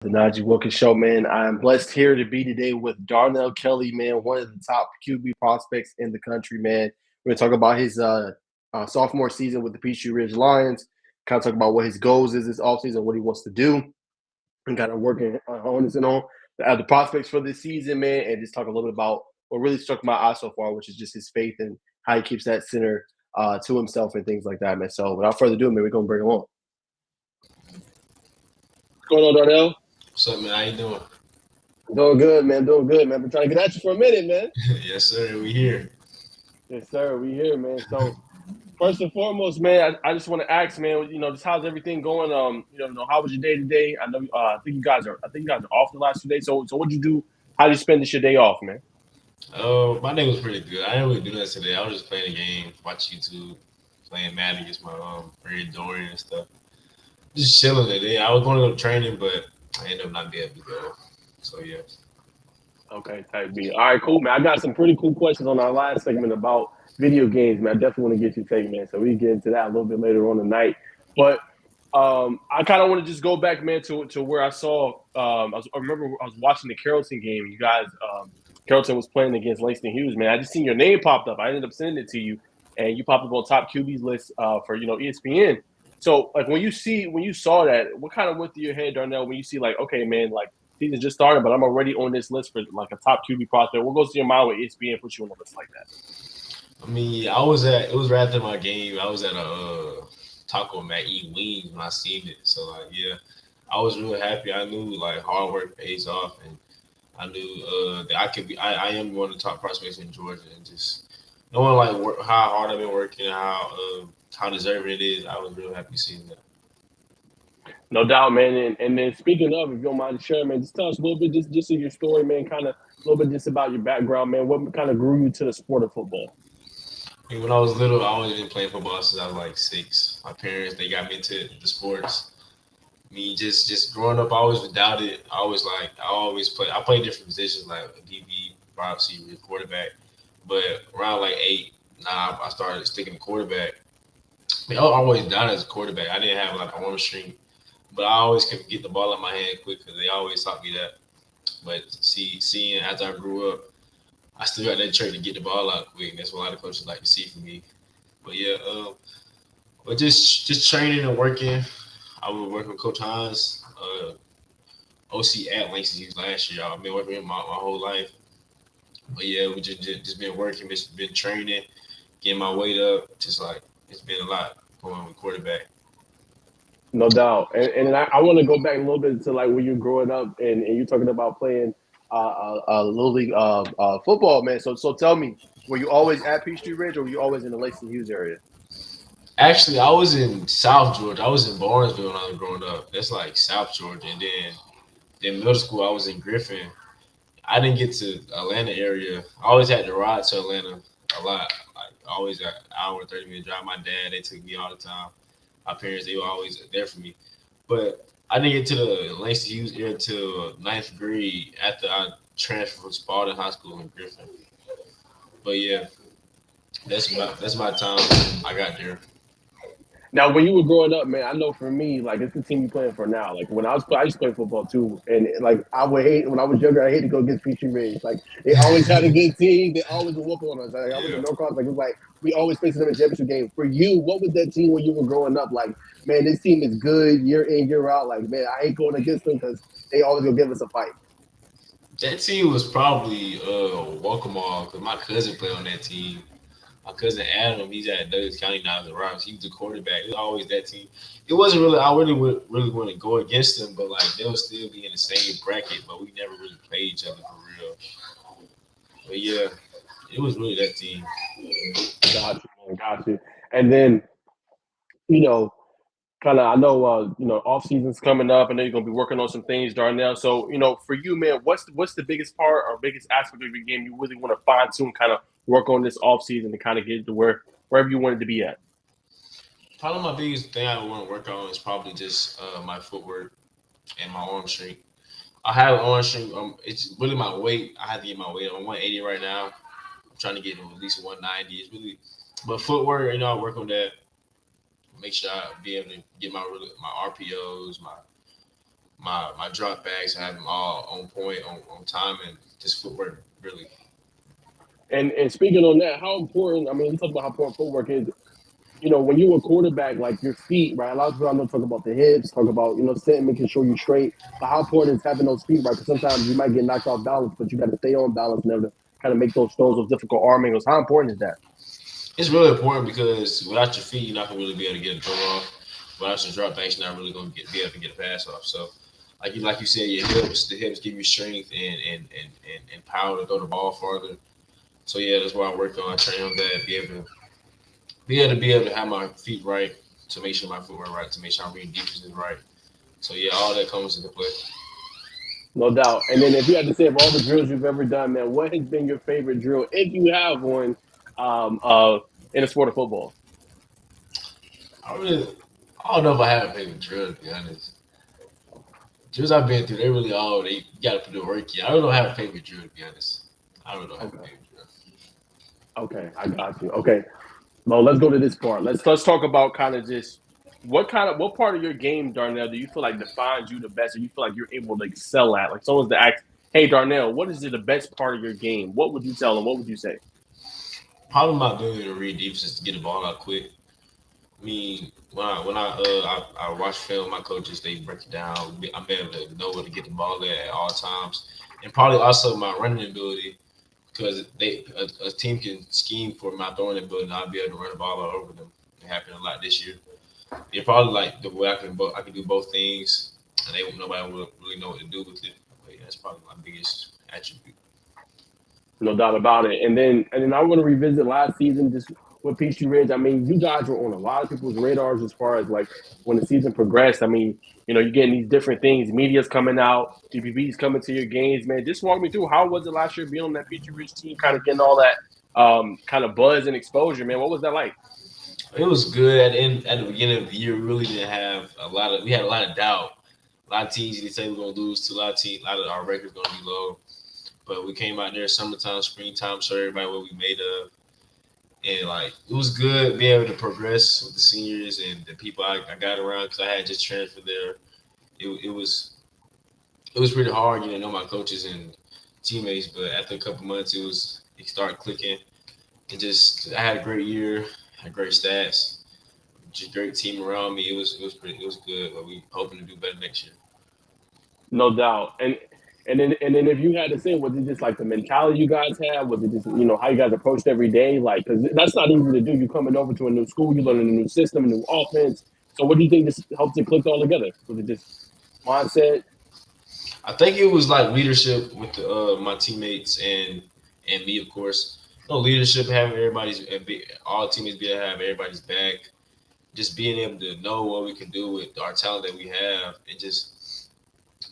The Najee Wilkins Show, man. I'm blessed here to be today with Darnell Kelly, man, one of the top QB prospects in the country, man. We're going to talk about his sophomore season with the Peachtree Ridge Lions, kind of talk about what his goals is this offseason, what he wants to do, and kind of working on his and on the prospects for this season, man, and just talk a little bit about what really struck my eye so far, which is just his faith and how he keeps that center to himself and things like that, man. So without further ado, man, we're going to bring him on. What's going on, Darnell? What's up, man? How you doing? Doing good, man. Doing good, man. Been trying to get at you for a minute, man. Yes, sir. We here. Yes, sir. We here, man. So first and foremost, man, I just want to ask, man, just how's everything going? How was your day today? I know I think you guys are off the last 2 days. So what'd you do? How did you spend this your day off, man? My day was pretty good. I didn't really do that today. I was just playing a game, watch YouTube, playing Madden against my friend Dorian and stuff. Just chilling today. I was going to go training, but I ended up not being able to go. So yeah. Okay, type B. All right, cool, man. I got some pretty cool questions on our last segment about video games, man. I definitely want to get you take, man. So we can get into that a little bit later on tonight. But I kind of want to just go back, man, to where I saw. I remember I was watching the Carrollton game. You guys, Carrollton was playing against Langston Hughes, man. I just seen your name popped up. I ended up sending it to you, and you popped up on top QB's list for ESPN. So like when you saw that, what kind of went through your head, Darnell, when you see like, okay, man, like season just started, but I'm already on this list for like a top QB prospect. What goes to your mind with ESPN puts you on a list like that? I mean, it was right after my game. I was at a Taco Mat eating wings when I seen it. So like, yeah, I was real happy. I knew like hard work pays off, and I knew that I am one of the top prospects in Georgia, and just knowing like how hard I've been working, how deserving it is. I was real happy seeing that. No doubt, man. And then speaking of, if you don't mind sharing, man, just tell us a little bit just of your story, man. Kind of a little bit just about your background, man. What kind of grew you to the sport of football? And when I was little, I always been playing football since I was like 6. My parents they got me into the sports. Me just growing up, I always doubted. I always play. I played different positions like DB, wide receiver, quarterback. But around like 8, 9, I started sticking to quarterback. I mean, I always doubted as a quarterback. I didn't have like an arm strength, but I always could get the ball in my hand quick because they always taught me that. But seeing as I grew up, I still got that trait to get the ball out quick. And that's what a lot of coaches like to see from me. But yeah, but just training and working. I was working with Coach Hans, OC at Langston Hughes last year. I've been working with him my whole life. But yeah, we just been working, just been training, getting my weight up. Just like it's been a lot going with quarterback. No doubt. And I want to go back a little bit to like when you were growing up and you talking about playing little league football, man. So tell me, were you always at Peachtree Ridge or were you always in the Langston Hughes area? Actually, I was in South Georgia. I was in Barnesville when I was growing up. That's like South Georgia. And then middle school, I was in Griffin. I didn't get to Atlanta area. I always had to ride to Atlanta a lot. Like always got an hour and 30 minute drive. My dad, they took me all the time. My parents, they were always there for me. But I didn't get to the Langston Hughes area until ninth grade after I transferred from Spalding High School in Griffin. But yeah, that's my time. I got there. Now, when you were growing up, man, I know for me, like it's the team you playing for now. Like when I used to play football too, and like I would hate when I was younger. I hated to go against Peachtree Ridge. Like they always had a good team. They always would whoop on us. Like I was in Yeah. Norcross. Like it was like we always faced them in championship game. For you, what was that team when you were growing up? Like, man, this team is good year in year out. Like, man, I ain't going against them because they always gonna give us a fight. That team was probably Walkmall because my cousin played on that team. My cousin Adam, he's at Douglas County now as a Rocks. He was the quarterback. It was always that team. It wasn't really. I really would really want to go against them, but like they'll still be in the same bracket. But we never really played each other for real. But yeah, it was really that team. Got you, man. Got you. And then you know, kind of I know off season's coming up. I know you're gonna be working on some things, Darnell. So for you, man, what's the biggest part or biggest aspect of your game you really want to fine tune, kind of work on this off season to kind of get to wherever you wanted to be at? Probably my biggest thing I want to work on is probably just my footwork and my arm strength. I have arm strength. It's really my weight. I have to get my weight. I'm 180 right now. I'm trying to get to at least 190. It's really, but footwork. I work on that. Make sure I be able to get my RPOs, my my drop backs. I have them all on point, on time, and just footwork really. And speaking on that, how important? I mean, we talk about how important footwork is. When you're a quarterback, like your feet, right? A lot of people I know talk about the hips, talk about sitting, making sure you're straight. But how important is having those feet, right? Because sometimes you might get knocked off balance, but you got to stay on balance and to kind of make those throws, those difficult arm angles. How important is that? It's really important because without your feet, you're not gonna really be able to get a throw off. Without your drop backs, you're not really gonna be able to get a pass off. So, like you said, the hips give you strength and power to throw the ball farther. So yeah, that's why I work on. I train on that. Be able to have my feet right to make sure my footwork right to make sure I'm reading defenses right. So yeah, all that comes into play. No doubt. And then if you had to say of all the drills you've ever done, man, what has been your favorite drill, if you have one, um, uh, in the sport of football? I really, I don't know if I have a favorite drill to be honest. Drills I've been through, they really all they you got to put the work in. I don't know how to have a favorite drill to be honest. I don't know how to have a Okay. favorite drill. Okay, I got you. Okay. Well, let's go to this part. Let's talk about kind of just what part of your game, Darnell, do you feel like defines you the best, or you feel like you're able to excel at? Like someone's to ask, "Hey, Darnell, what is the best part of your game?" What would you tell them? What would you say? Probably my ability to read defenses to get the ball out quick. I mean, when I watch film, my coaches they break it down. I'm able to know where to get the ball at all times, and probably also my running ability because a team can scheme for my throwing ability, and I'll be able to run the ball all over them. It happened a lot this year. They probably like the way I can do both things, and nobody will really know what to do with it. But yeah, that's probably my biggest attribute. No doubt about it. And then I want to revisit last season just with Peachtree Ridge. I mean, you guys were on a lot of people's radars as far as like when the season progressed. I mean, you're getting these different things. Media's coming out, GPB's coming to your games, man. Just walk me through how was it last year being on that Peachtree Ridge team, kind of getting all that kind of buzz and exposure, man. What was that like? It was good at the beginning of the year. We really didn't have a lot of we had a lot of doubt. A lot of teams they say we're gonna lose to a lot of our records gonna be low. But we came out there summertime, springtime, showed everybody what we made of. And like it was good being able to progress with the seniors and the people I got around because I had just transferred there. It was pretty hard getting to know my coaches and teammates, but after a couple months it started clicking. And just I had a great year, had great stats, just great team around me. It was good, but we hoping to do better next year. No doubt. And then if you had to say, was it just like the mentality you guys had? Was it just how you guys approached every day? Like, because that's not easy to do. You coming over to a new school, you learning a new system, a new offense. So what do you think just helped it click all together? Was it just mindset? I think it was like leadership with my teammates and me, of course. No leadership, having all teammates be able to have everybody's back, just being able to know what we can do with our talent that we have, and just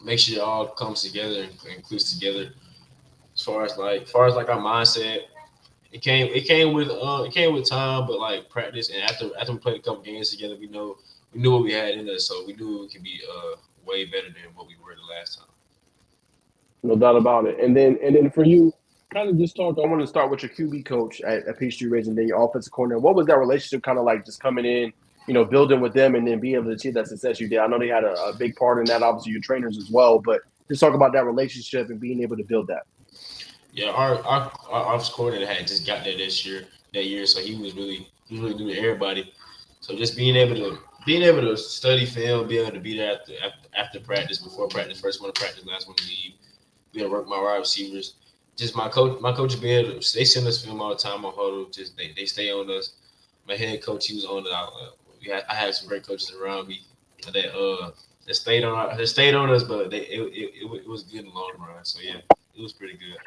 make sure it all comes together and clicks together. As far as like our mindset, it came with time, but like practice and after we played a couple games together, we knew what we had in us, so we knew we could be way better than what we were the last time. No doubt about it. And then for you, kind of just talk. I want to start with your QB coach at Peachtree Ridge, and then your offensive coordinator. What was that relationship kind of like? Just coming in, building with them, and then being able to achieve that success you did. I know they had a big part in that. Obviously, your trainers as well, but just talk about that relationship and being able to build that. Yeah, our offensive coordinator had just got there that year, so he was really new to everybody. So just being able to study film, being able to be there after practice, before practice, first one to practice, last one to leave, be able to work my wide receivers. Just my coach be able to, they send us film all the time on huddle. Just they stay on us. My head coach, he was on it. I had some great coaches around me that stayed on us, but it was good in the long run. So yeah, it was pretty good.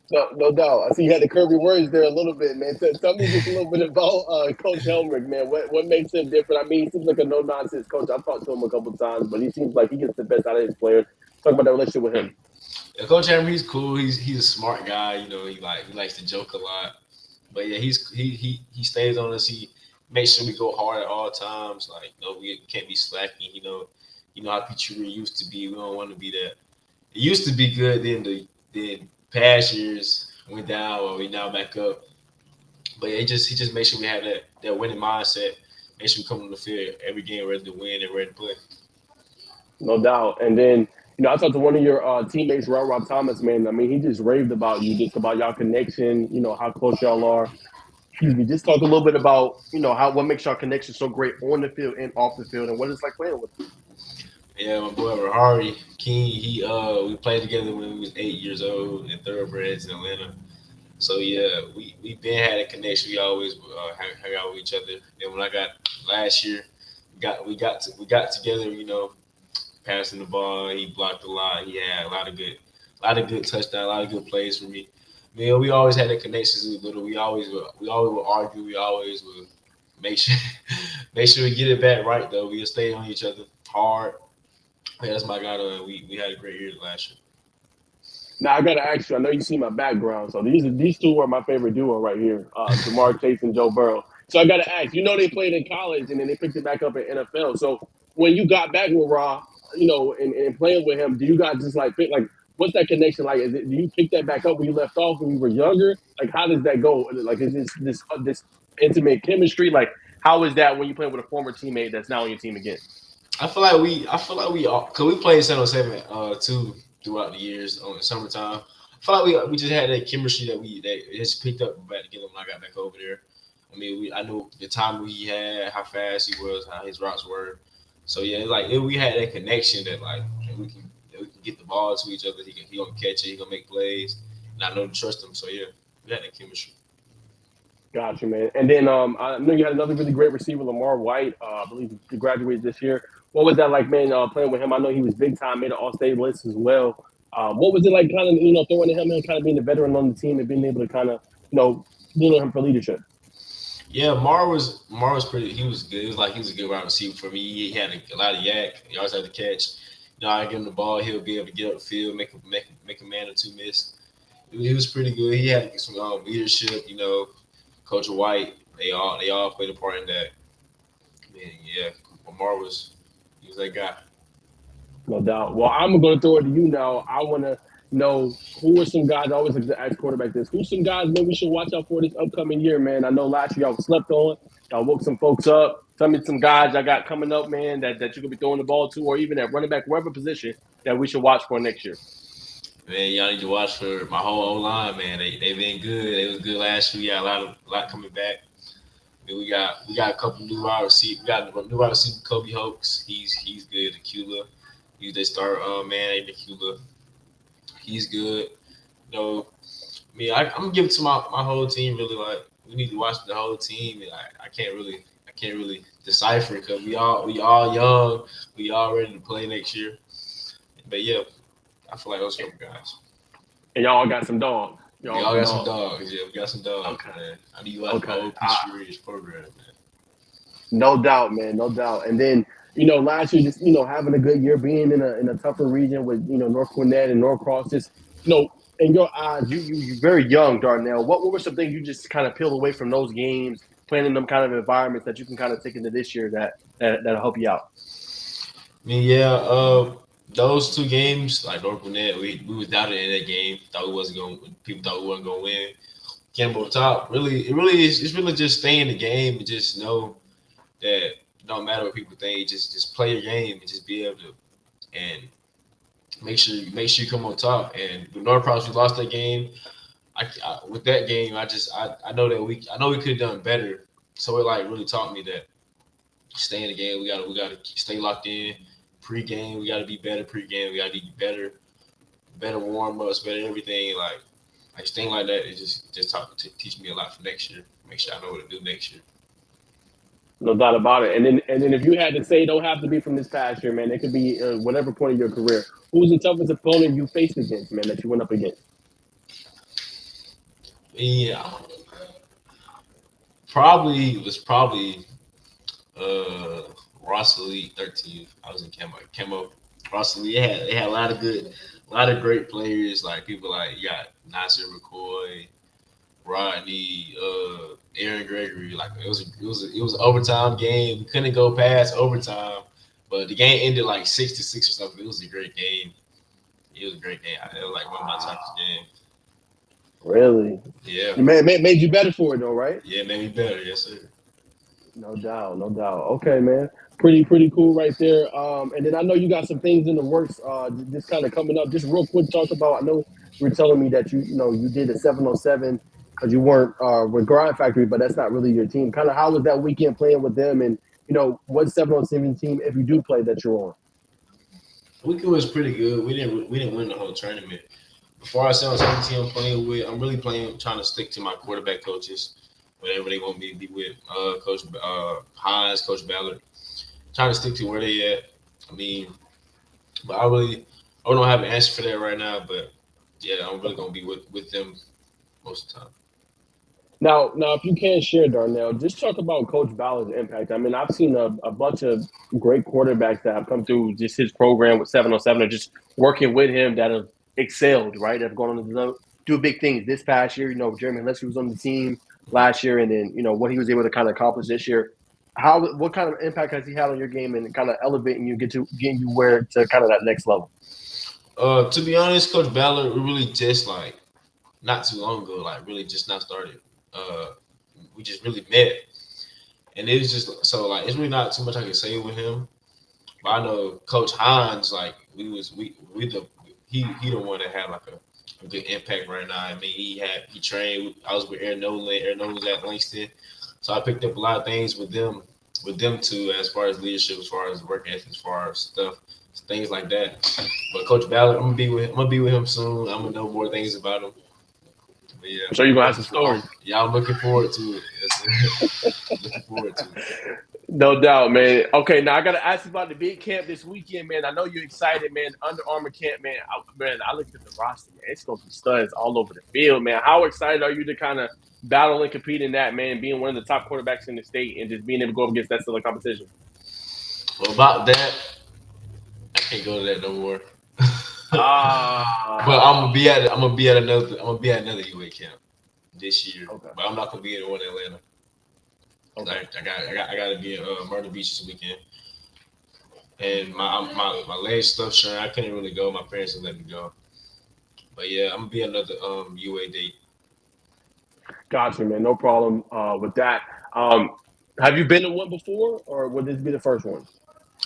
No, no doubt. I see you had to curb your words there a little bit, man. Tell me just a little bit about Coach Helmrich, man. What makes him different? I mean, he seems like a no nonsense coach. I've talked to him a couple of times, but he seems like he gets the best out of his players. Talk about that relationship with him. Yeah, Coach Hammer, he's cool. He's a smart guy. You know, he likes to joke a lot. But yeah, he stays on us. He makes sure we go hard at all times. Like, we can't be slacking. How Peachtree used to be. We don't want to be that. It used to be good. Then past years went down. Or we now back up. But yeah, he just makes sure we have that winning mindset. Make sure we come on the field every game ready to win and ready to play. No doubt. And then, I talked to one of your teammates, Rob Thomas, man. I mean, he just raved about you, just about y'all connection, how close y'all are. Excuse me. Just talk a little bit about, how what makes y'all connection so great on the field and off the field and what it's like playing with him. Yeah, my boy Rahari King, we played together when we was 8 years old in thoroughbreds in Atlanta. So yeah, we been had a connection. We always hang out with each other. Then when I got last year, we got together. Passing the ball, he blocked a lot. He had a lot of good touchdowns, a lot of good plays for me. Man, we always had that connection. As we little, we always would argue. We always would make sure make sure we get it back right though. We would stay on each other hard. Yeah, that's my guy. We had a great year last year. Now I gotta ask you. I know you see my background, so these two are my favorite duo right here, Jamar Chase and Joe Burrow. So I gotta ask. They played in college and then they picked it back up in NFL. So when you got back with Raw, and playing with him, do you guys just like pick, like what's that connection like? Do you pick that back up when you left off when you were younger? Like how does that go? Like is this intimate chemistry? Like how is that when you play with a former teammate that's now on your team again? I feel like we all, cause we played San Jose too throughout the years on the summertime. I feel like we just had that chemistry that it just picked up back together when I got back over there. I mean, I knew the time we had, how fast he was, how his routes were. So yeah, we had that connection that we can get the ball to each other. He gonna catch it. He gonna make plays, and I know to trust him. So yeah, we had that chemistry. Gotcha, man. And then I know you had another really great receiver, Lamar White. I believe he graduated this year. What was that like, man? Playing with him, I know he was big time, made an All-State list as well. What was it like, kind of throwing to him and kind of being the veteran on the team and being able to kind of lean on him for leadership? Yeah, Mar was pretty. He was good. It was like he was a good wide receiver for me. He had a lot of yak. He always had to catch. I give him the ball, he'll be able to get up the field, make a man or two miss. He was pretty good. He had some leadership. Coach White. They all played a part in that. Man, yeah, Lamar was he was that guy. No doubt. Well, I'm going to throw it to you now. I want to know who are some guys. I always like to ask quarterback this. Who's some guys maybe we should watch out for this upcoming year, man? I know last year y'all slept on. Y'all woke some folks up. Tell me some guys I got coming up, man, that you could be throwing the ball to, or even at running back, wherever position that we should watch for next year. Man, y'all need to watch for my whole O line, man. They been good. They was good last year. We got a lot coming back. We got a couple new wide receivers. We got a new wide receiver, Kobe Hokes. He's good. Aquila. He's they start man, Aquila. He's good. I'm gonna give it to my whole team. Really, like we need to watch the whole team. And I can't really decipher because we all young. We all ready to play next year. But yeah, I feel like those couple guys. And y'all got some dogs. We Y'all all some got some dogs. dogs. Yeah, we got some dogs, Okay. man. I need to watch the Okay. whole Peachtree program, man. No doubt, man. No doubt. And then, last year, just, having a good year, being in a tougher region with, North Gwinnett and Norcross, just, in your eyes, you're very young, Darnell. What were some things you just kind of peeled away from those games, playing in them kind of environments that you can kind of take into this year that'll help you out? I mean, yeah, those two games, like North Gwinnett, we was doubted in that game. Thought we wasn't going. People thought we wasn't going to win. Campbell top, really, it really is. It's really just stay in the game and just know that it don't matter what people think. Just play your game and just be able to and make sure you come on top. And with Norcross, we lost that game. With that game, I know that I know we could have done better. So it like really taught me that stay in the game. We gotta stay locked in. Pre-game, we gotta be better. Pre-game, we gotta be better warm-ups, better everything. Like staying like that, it just taught to teach me a lot for next year. Make sure I know what to do next year. No doubt about it. And then if you had to say, it don't have to be from this past year, man. It could be whatever point of your career. Who was the toughest opponent you faced against, man, that you went up against? Yeah, probably uh Ross Elite 13. I was in Camo. Ross Elite they had a lot of great players. Like people like you got Nasir McCoy, Rodney, Aaron Gregory. Like it was an overtime game. We couldn't go past overtime, but the game ended like 6-6 or something. It was a great game. It was a great game. It was like one of my toughest games. Really? Yeah, It made you better for it, though, right? yeah, made me better. Yes, sir. No doubt, no doubt. Okay, man. Pretty cool right there. And then I know you got some things in the works. Just kind of coming up. Just real quick, talk about. I know you were telling me that you did a 7-on-7 because you weren't with Grind Factory, but that's not really your team. Kind of how was that weekend playing with them, and what 7-on-7 team, if you do play, that you're on? Weekend was pretty good. We didn't win the whole tournament. Before I said on 17, I'm really playing, trying to stick to my quarterback coaches, whatever they want me to be with. Coach Hines, Coach Ballard, trying to stick to where they at. I mean, but I don't have an answer for that right now. But yeah, I'm really gonna be with them most of the time. Now, if you can share, Darnell, just talk about Coach Ballard's impact. I mean, I've seen a bunch of great quarterbacks that have come through just his program with 7-on-7 or just working with him that have excelled, right? That have gone on to do big things. This past year, Jeremy Leslie was on the team last year, and then, what he was able to kind of accomplish this year. What kind of impact has he had on your game and kind of elevating you, getting you where to kind of that next level? To be honest, Coach Ballard, we really just like not too long ago, like really just not started. Uh, we just really met, and it was just so like it's really not too much I can say with him. But I know Coach Hines, like we the he the one that had like a good impact right now. I mean, he trained. I was with Aaron Nolan. Aaron Nolan was at Langston, so I picked up a lot of things with them too, as far as leadership, as far as work ethic, as far as stuff, things like that. But Coach Ballard, I'm gonna be with him soon. I'm gonna know more things about him. But yeah, I'm sure you're I'm gonna have looking some for. stories. Yeah, I'm looking forward to it. Yes, sir. Looking forward to it. No doubt, man. Okay, now I gotta ask you about the big camp this weekend, man. I know you're excited, man. Under Armour camp, man. I looked at the roster, man. It's gonna be studs all over the field, man. How excited are you to kind of battle and compete in that, man? Being one of the top quarterbacks in the state and just being able to go up against that sort of competition. Well, about that, I can't go to that no more. But Ah, I'm gonna be at another UA camp this year. okay, But I'm not gonna be in the one in Atlanta. okay. I gotta be in Myrtle Beach this weekend. And my legs stuff showing. I couldn't really go. My parents didn't let me go. But yeah, I'm gonna be another UA date. Gotcha, man. No problem with that. Um, have you been to one before, or would this be the first one?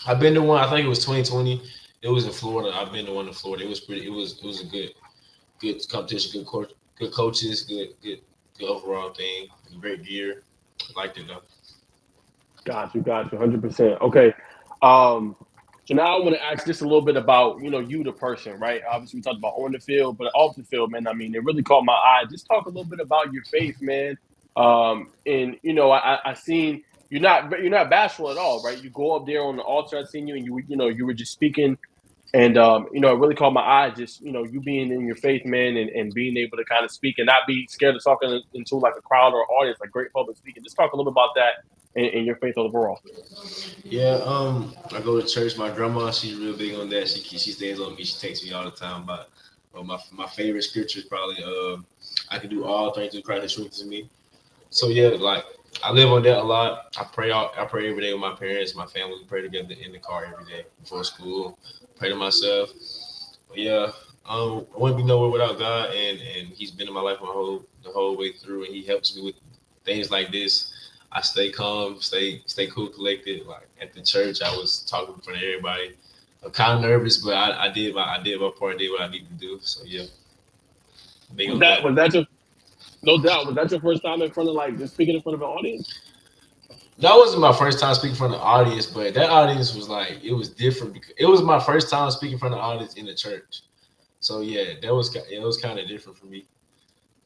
I've been to one. I think it was 2020. It was in Florida. I've been to one in Florida. It was pretty. It was a good competition. Good coaches. Good overall thing. Great gear. Liked it though. Got you, 100%. Okay. Um, so now I want to ask just a little bit about you the person, right? Obviously, we talked about on the field, but off the field, man. I mean, it really caught my eye. Just talk a little bit about your faith, man. And I seen you're not bashful at all, right? You go up there on the altar. I seen you, and you were just speaking. And it really caught my eye, just you being in your faith, man, and being able to kind of speak and not be scared of talking into like a crowd or audience, like great public speaking. Just talk a little bit about that and your faith overall. Yeah, I go to church. My grandma, she's real big on that. She stays on me. She takes me all the time. But my favorite scripture is probably I can do all things through Christ that strengthens me. So yeah, like I live on that a lot. I pray every day with my parents, my family. We pray together in the car every day before school. Pray to myself. But yeah, I wouldn't be nowhere without God, and He's been in my life the whole way through, and He helps me with things like this. I stay calm, stay cool, collected. Like at the church, I was talking in front of everybody. I'm kind of nervous, but I did my part, did what I need to do. So yeah, big Was on that that. was that your no doubt? Was that your first time in front of like just speaking in front of an audience? That wasn't my first time speaking in front of the audience, but that audience was like it was different because it was my first time speaking in front of the audience in the church. So yeah, it was kind of different for me.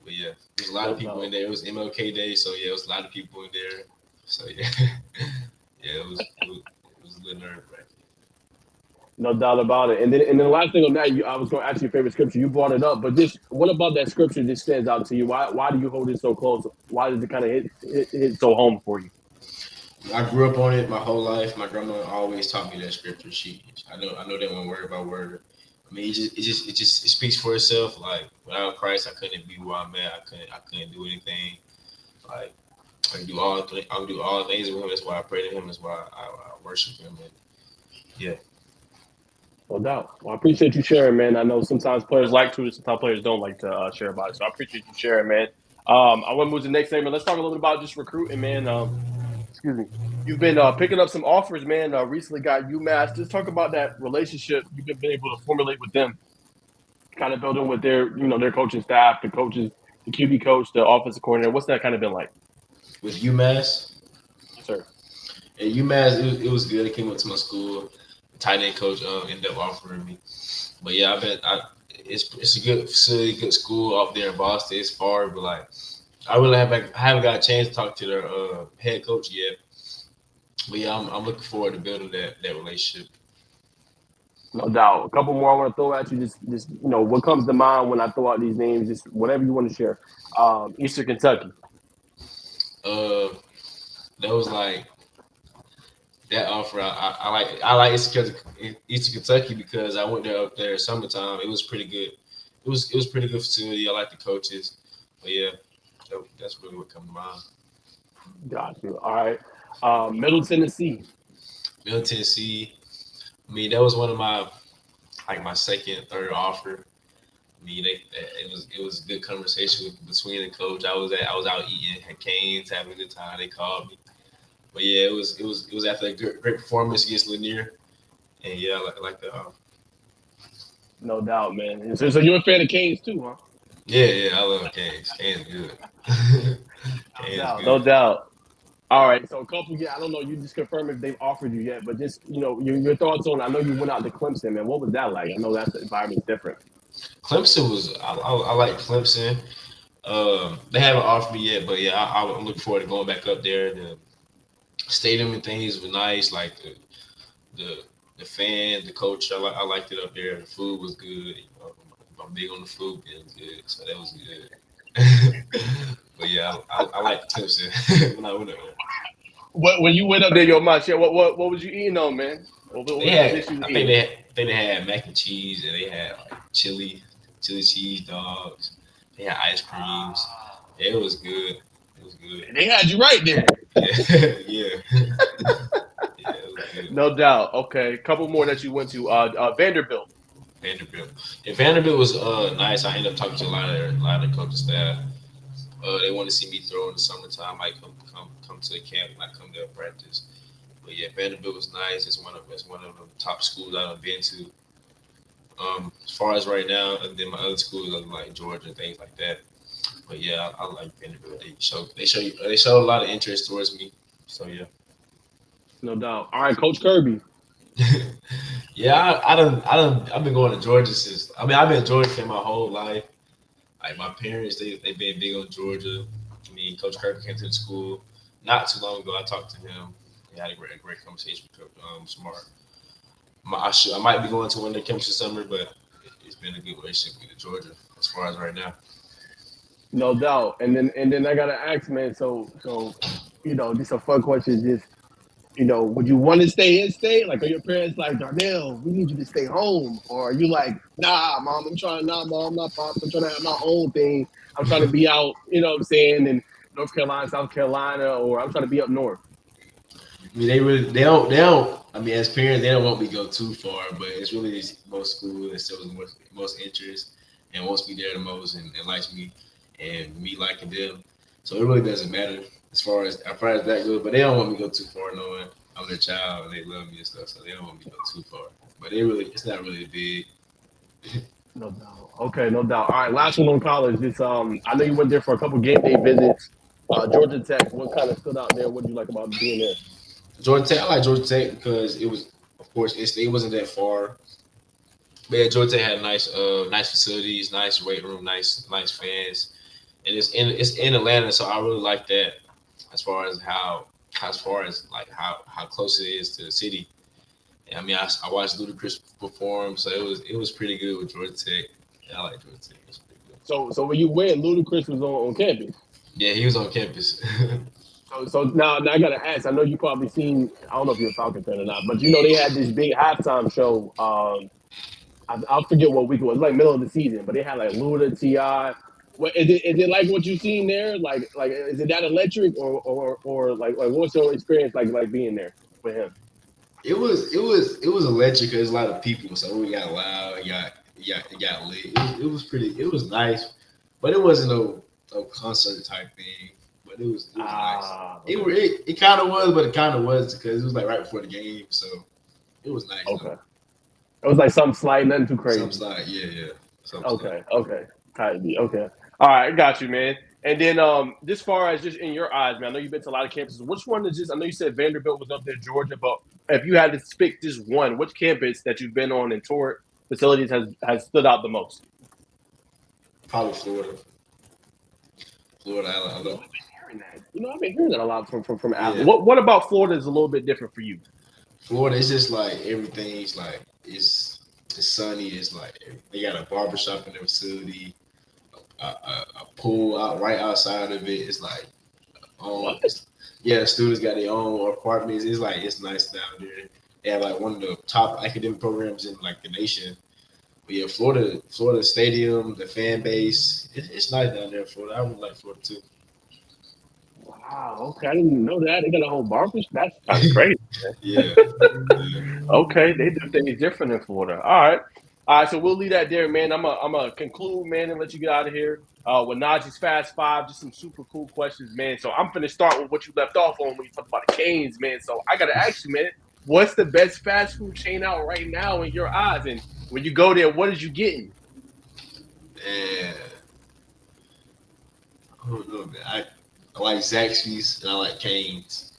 But yeah, there's a lot No of people doubt. in there. It was MLK Day, so yeah, it was a lot of people in there. So yeah, yeah, it was a little nerve wracking. No doubt about it. And then the last thing on that, I was going to ask you your favorite scripture. You brought it up, but just what about that scripture just stands out to you? Why do you hold it so close? Why does it kind of hit so home for you? I grew up on it my whole life. My grandma always taught me that scripture. I know that one word by word. I mean, it speaks for itself. Like without Christ, I couldn't be where I'm at. I couldn't do anything. Like I can do all things with Him. That's why I pray to Him. That's why I worship Him. And yeah, No doubt. Well, I appreciate you sharing, man. I know sometimes players like to, sometimes players don't like to share about it. So I appreciate you sharing, man. I want to move to the next segment. Let's talk a little bit about just recruiting, man. excuse me. You've been picking up some offers, man. Recently got UMass. Just talk about that relationship you've been able to formulate with them, kind of building with their, their coaching staff, the coaches, the QB coach, the offensive coordinator. What's that kind of been like? With UMass, Yes, sir. and UMass, it was good. It came up to my school. The tight end coach ended up offering me. But yeah, it's a good facility, good school up there in Boston. It's far, but like I haven't got a chance to talk to their head coach yet. But yeah, I'm looking forward to building that relationship. No doubt. A couple more I want to throw at you. Just what comes to mind when I throw out these names. Just whatever you want to share. Eastern Kentucky. Uh, that was like that offer. I like Eastern Kentucky because I went there up there summertime. It was pretty good. It was pretty good facility. I like the coaches. But yeah, that's really what comes to mind. Got you. All right. Middle Tennessee. Middle Tennessee. I mean, that was one of my second, third offer. I mean, it was a good conversation between the coach. I was out eating at Canes, having a good time. They called me, but yeah, it was after a great performance against Lanier, and yeah, I like the No doubt, man. And so you're a fan of Canes too, huh? yeah, I love Canes. Canes good. No Canes doubt. No good. doubt. All right. So a couple, yeah, I don't know. You just confirm if they've offered you yet, but just your thoughts on. I know you went out to Clemson, man. What was that like? I know that's the environment's different. Clemson was I like Clemson. They haven't offered me yet, but yeah, I'm looking forward to going back up there. The stadium and things were nice, like the the fan, the coach. I liked it up there. The food was good. I'm big on the food being good, so that was good. But yeah, I like Clemson when I went up there. What when you went up there, your match? Yeah, what was you eating on, man? What They was the had, dish you was I think eating? they had mac and cheese, and they had like chili cheese dogs. They had ice creams. Yeah, it was good. It was good. They had you right there. Yeah, yeah, yeah. It was good. No doubt. Okay, couple more that you went to. Vanderbilt. Vanderbilt. And Vanderbilt was nice. I ended up talking to a lot of the coaching staff. They want to see me throw in the summertime. I come to the camp and I come there practice. But yeah, Vanderbilt was nice. It's one of the top schools I've been to. As far as right now, and then my other schools like Georgia and things like that. But yeah, I like Vanderbilt. They show a lot of interest towards me. So yeah. No doubt. All right, Coach Kirby. Yeah, I've been going to Georgia since. I mean, I've been a Georgia fan my whole life. Like my parents, they've been big on Georgia. I mean, Coach Kirby came to the school not too long ago. I talked to him. We had a great conversation with Coach Smart. I might be going to one of their camps this summer, but it's been a good relationship with Georgia as far as right now. No doubt. And then I gotta ask, man. So just a fun question. Just would you want to stay in state? Like, are your parents like, Darnell, we need you to stay home? Or are you like, nah, mom, not pops. I'm trying to have my own thing. I'm trying to be out, what I'm saying, in North Carolina, South Carolina, or I'm trying to be up north. I mean, they don't. I mean, as parents, they don't want me to go too far, but it's really just most school that shows most interest and wants me there the most and likes me and me liking them. So it really doesn't matter as far as that goes. But they don't want me to go too far, knowing I'm their child and they love me and stuff. So they don't want me to go too far. But it's not really big. No doubt. Okay, no doubt. All right, last one on college. This I know you went there for a couple game day visits. Georgia Tech. What kind of stood out there? What did you like about being there? Georgia Tech, I like Georgia Tech because it was, of course, it wasn't that far. But yeah, Georgia Tech had nice facilities, nice weight room, nice fans, and it's in Atlanta, so I really like that as far as close it is to the city. And I mean, I watched Ludacris perform, so it was pretty good with Georgia Tech. Yeah, I like Georgia Tech. It's pretty good. So when you went, Ludacris was on campus. Yeah, he was on campus. So now I gotta ask. I know you probably seen. I don't know if you're a Falcon fan or not, but they had this big halftime show. I forget what week it was. Like middle of the season, but they had like Luda, Ti. What is it like what you seen there? Like is it that electric or like what's your experience like being there with him? It was electric. 'Cause there's a lot of people, so we got loud. It got lit. It was pretty. It was nice, but it wasn't no concert type thing. But but it was nice. Okay. It kind of was, but it kind of was because it was like right before the game, so it was nice though. Okay. It was like something slight, nothing too Some crazy. slide, yeah, some slide. Okay. Tight B. Okay. All right, I got you, man. And then just far as just in your eyes, man, I know you've been to a lot of campuses. Which one is just I know you said Vanderbilt was up there, Georgia, but if you had to pick just one, which campus that you've been on and toured facilities has stood out the most? Probably Florida. Florida, I You know, love. I've been hearing that. I've been hearing that a lot from Yeah, athletes. What about Florida is a little bit different for you? Florida. It's just like everything's like it's sunny. It's like they got a barbershop in their facility, a pool out right outside of it. It's like What? yeah, the students got their own apartments. It's like it's nice down there. They have like one of the top academic programs in like the nation. But yeah, Florida Stadium, the fan base, it's nice down there in Florida. I would like Florida too. Wow. Okay, I didn't even know that. They got a whole barbershop. That's kind of crazy. Yeah, yeah. Okay, they do things different in Florida. All right. So we'll leave that there, man. I'm gonna conclude, man, and let you get out of here. With Najeh's Fast Five, just some super cool questions, man. So I'm gonna start with what you left off on when you talk about the Canes, man. So I gotta ask you, man, what's the best fast food chain out right now in your eyes? And when you go there, what is you getting? And I don't know, man. I like Zaxby's and I like Canes.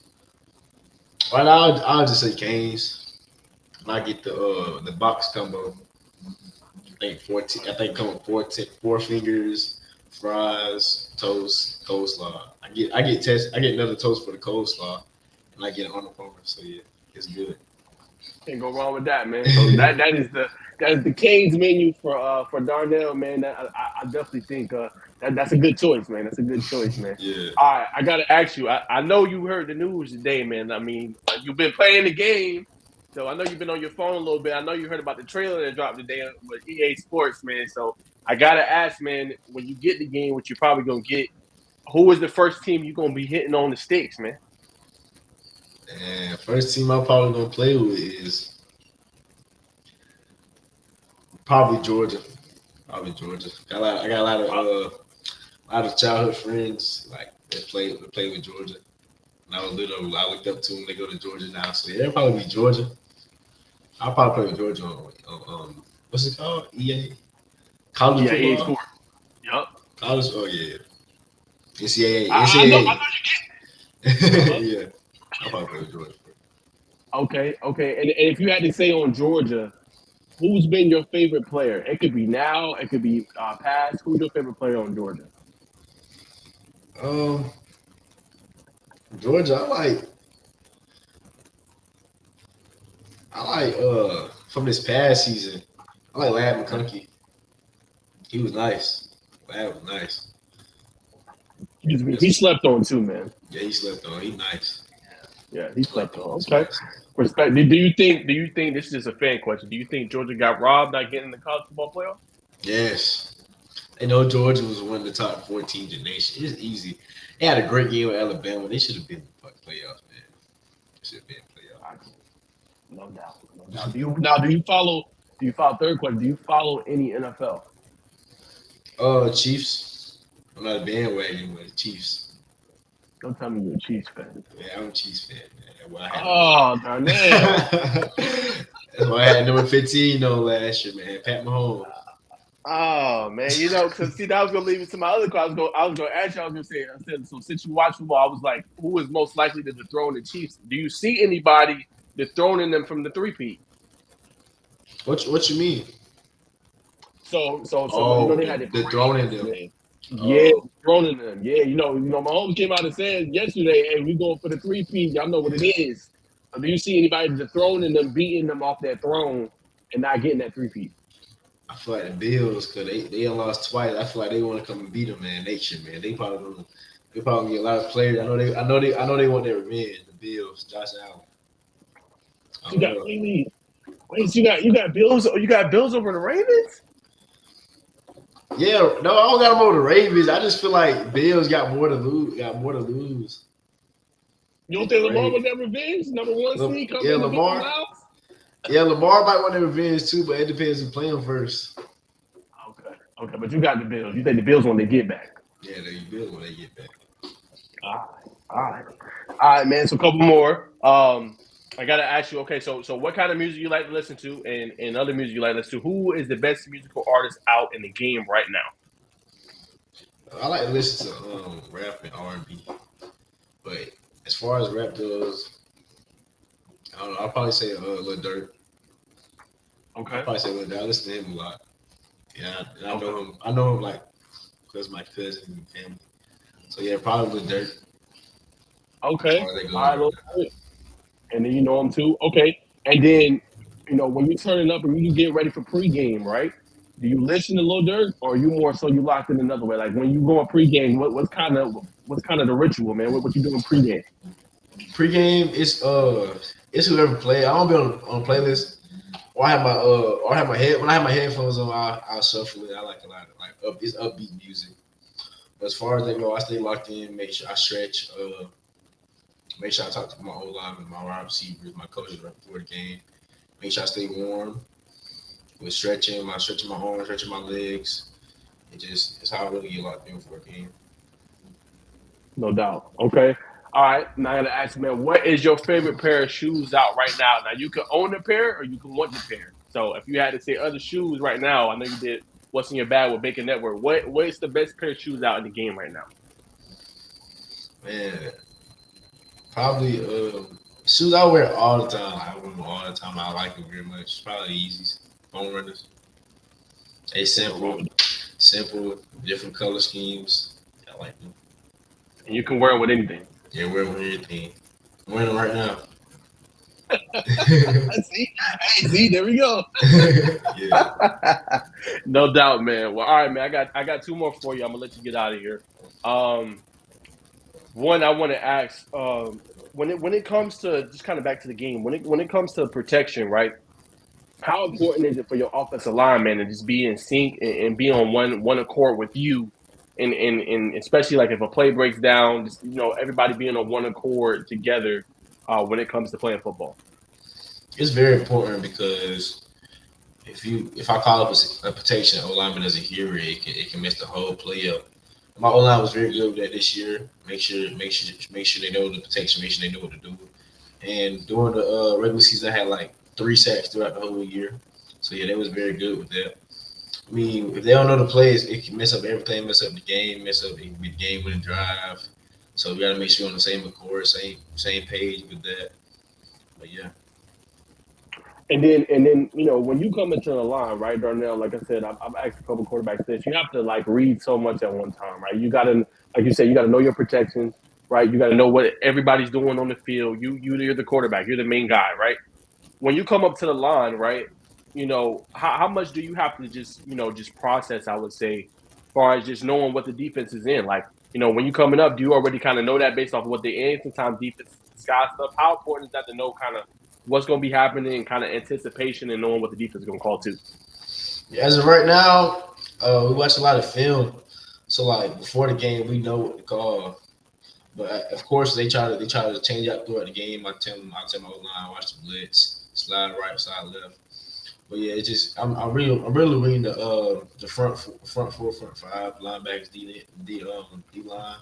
Right now, I'll just say Canes. And I get the box combo. I think 14. I think come with four fingers, fries, toast, coleslaw. I get another toast for the coleslaw, and I get an Arnold Palmer. So yeah, it's good. Can't go wrong with that, man. So that is the Canes menu for Darnell, man. I definitely think that's a good choice, man. That's a good choice, man. Yeah. All right, I gotta ask you. I know you heard the news today, man. I mean, you've been playing the game, so I know you've been on your phone a little bit. I know you heard about the trailer that dropped today with EA Sports, man. So I gotta ask, man, when you get the game, what you're probably gonna get, who is the first team you're gonna be hitting on the sticks, man? And first team I'm probably gonna play with is probably Georgia. Probably Georgia. I got a lot of childhood friends like that play with Georgia. And I was little. I looked up to them. They go to Georgia now, so yeah, they'll probably be Georgia. I'll probably play with Georgia on what's it called? EA college Yeah, EA football. Sports. Yup. College. Oh yeah, NCAA. I know NCAA. you get. Yeah, I'll probably play with Georgia. Okay. And if you had to say on Georgia, who's been your favorite player? It could be now, it could be past. Who's your favorite player on Georgia? Um, Georgia. I like from this past season. I like Lad McConkey. He was nice. Lad was nice. He slept on too, man. Yeah, he slept on. He nice. Yeah, he slept on. He's Okay. nice. Respect. Do you think this is just a fan question? Do you think Georgia got robbed not getting the college football playoff? Yes. I know Georgia was one of the top 4 teams in the nation. It's easy. They had a great game with Alabama. They should have been in the playoffs, man. They should have been in playoffs. No doubt. No doubt. Do you follow third question? Do you follow any NFL? Chiefs. I'm not a bandwagon, but Chiefs. Don't tell me you're a Chiefs fan. Yeah, I'm a Chiefs fan, man. That's why I Oh, Darnell. had That's why I had number 15 on last year, man. Pat Mahomes. Oh man, because see, that was gonna lead me to my other question. I was gonna ask you. I said, so since you watch football, I was like, who is most likely to dethrone the Chiefs? Do you see anybody dethroning them from the three-peat? What you mean? So they had the dethroning them. Yeah, dethroning them. Yeah, Mahomes came out and said yesterday, "Hey, we going for the three-peat. Y'all know what it is." So do you see anybody dethroning them, beating them off that throne, and not getting that three-peat? I feel like the Bills, because they done lost twice. I feel like they want to come and beat them, man. They should, man. They probably get a lot of players. I know they want their revenge. The Bills, Josh Allen. You got wait, you got Bills? You got Bills over the Ravens? Yeah, no, I don't got them over the Ravens. I just feel like Bills got more to lose. You don't think Lamar was that revenge? Number one seed coming in Lamar. Yeah, Lamar might want their revenge too, but it depends who play him first. Okay, but you got the Bills. You think the Bills when they get back? Yeah, the Bills when they get back. All right, all right, man. So a couple more. I gotta ask you. Okay, so what kind of music you like to listen to, and other music you like to listen to? Who is the best musical artist out in the game right now? I like to listen to rap and R&B, but as far as rap goes, I don't know. I'll probably say Lil Durk. I'll Okay, probably say Lil Durk. I listen to him a lot. Yeah, and I okay, know him. I know him like because my cousin and family. So yeah, probably Lil Durk. As okay. far as that All goes right, right well, now. and then you know him too. Okay, and then when you turning up and you get ready for pregame, right? Do you listen to Lil Durk, or are you more so you locked in another way? Like when you go on pregame, what's kind of the ritual, man? What you doing pregame? Pre-game, it's whoever play. I don't be on playlist. Or I have my head when I have my headphones on. I'll shuffle it. I like a lot of it's upbeat music. But as far as they go, I stay locked in. Make sure I stretch. Make sure I talk to my old linemen, my wide receivers, my coaches right before the game. Make sure I stay warm with stretching my arms, stretching my legs. It's how I really get locked in for a game. No doubt. Okay. All right. Now I gotta ask you, man, what is your favorite pair of shoes out right now? Now you can own a pair or you can want the pair. So if you had to say other shoes right now, I know you did what's in your bag with Bacon Network. What is the best pair of shoes out in the game right now? Man, probably shoes I wear all the time. I wear them all the time. I like them very much. Probably Yeezys, foam runners. They Nothing wrong simple, with it. simple, different color schemes. I like them. And you can wear it with anything. Yeah, wear them with everything. I'm wearing them right now. See, hey, see, there we go. Yeah. No doubt, man. Well, all right, man. I got two more for you. I'm gonna let you get out of here. Um, One I want to ask, when it comes to just kind of back to the game, when it comes to protection, right? How important is it for your offensive line, man, to just be in sync and be on one accord with you, and especially like if a play breaks down, just everybody being on one accord together when it comes to playing football. It's very important because if I call up a protection O lineman as a hero, it can mess the whole play up. My O line was very good with that this year. Make sure they know the protection. Make sure they know what to do. And during the regular season, I had like 3 sacks throughout the whole year. So yeah, they was very good with that. I mean, if they don't know the plays, it can mess up everything, mess up the game, mess up the game winning drive. So we got to make sure we're on the same accord, same page with that. But yeah, And then when you come into the line, right, Darnell, like I said, I've asked a couple quarterbacks this. You have to like read so much at one time, right? You gotta, like you said, you gotta know your protections, right? You gotta know what everybody's doing on the field. You're the quarterback. You're the main guy, right? When you come up to the line, right? How much do you have to just process? I would say, as far as just knowing what the defense is in. Like, when you coming up, do you already kind of know that based off of what they in? Sometimes defenses disguise stuff. How important is that to know kind of what's going to be happening and kind of anticipation and knowing what the defense is going to call too? as of right now, we watch a lot of film. So like before the game, we know what to call. But of course, they try to change up throughout the game. I tell my line, watch the blitz, slide right, slide left. But yeah, it's just I'm really reading the front four, front five linebackers, D line.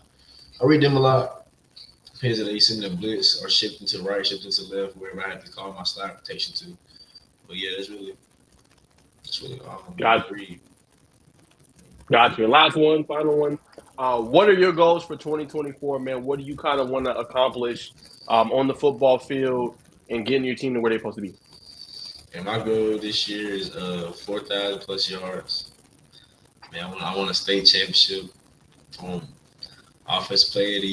I read them a lot. Depends if they send the blitz or shifting to the right, shifting to the left, wherever I have to call my slide protection to. But yeah, that's really what Got I you. read. Got you. And last one, final one. What are your goals for 2024, man? What do you kind of want to accomplish on the football field and getting your team to where they're supposed to be? And my goal this year is 4,000 plus yards. Man, I want a state championship. Um, Offense player of the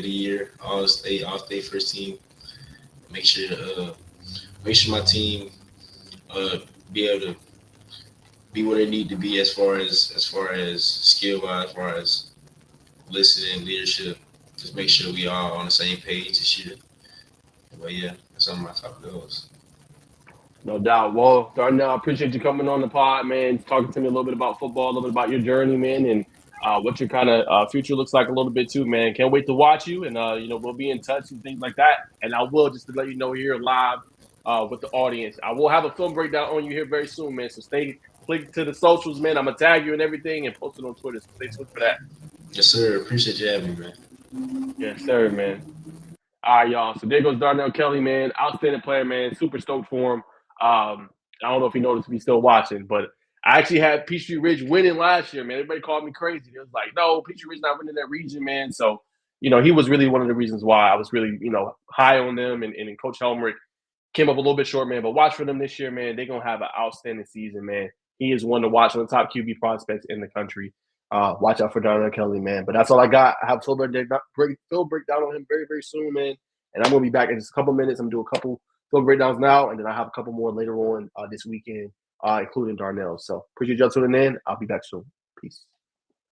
year, all state first team. Make sure uh, make sure my team uh, be able to be where they need to be as far as skill wise, as far as listening, leadership. Just make sure we all on the same page this year. But yeah, that's some of my top goals. No doubt. Well, Darnell, I appreciate you coming on the pod, man, talking to me a little bit about football, a little bit about your journey, man, and what your kind of future looks like a little bit too, man. Can't wait to watch you, and we'll be in touch and things like that. And I will just to let you know here live with the audience, I will have a film breakdown on you here very soon, man. So stay click to the socials, man. I'm gonna tag you and everything and post it on Twitter. So stay tuned for that. Yes, sir. Appreciate you having me, man. Yes, sir, man. All right, y'all. So there goes Darnell Kelly, man. Outstanding player, man. Super stoked for him. I don't know if he noticed if he's still watching, but I actually had Peachtree Ridge winning last year, man. Everybody called me crazy. It was like, no, Peachtree Ridge not winning that region, man. So, he was really one of the reasons why I was really, high on them. And Coach Helmer came up a little bit short, man. But watch for them this year, man. They're gonna have an outstanding season, man. He is one to watch, on the top QB prospects in the country. Watch out for Darnell Kelly, man. But that's all I got. I have full breakdown on him very, very soon, man. And I'm gonna be back in just a couple minutes. I'm gonna do a couple full breakdowns now, and then I have a couple more later on this weekend, including Darnell. So appreciate y'all tuning in. I'll be back soon. Peace.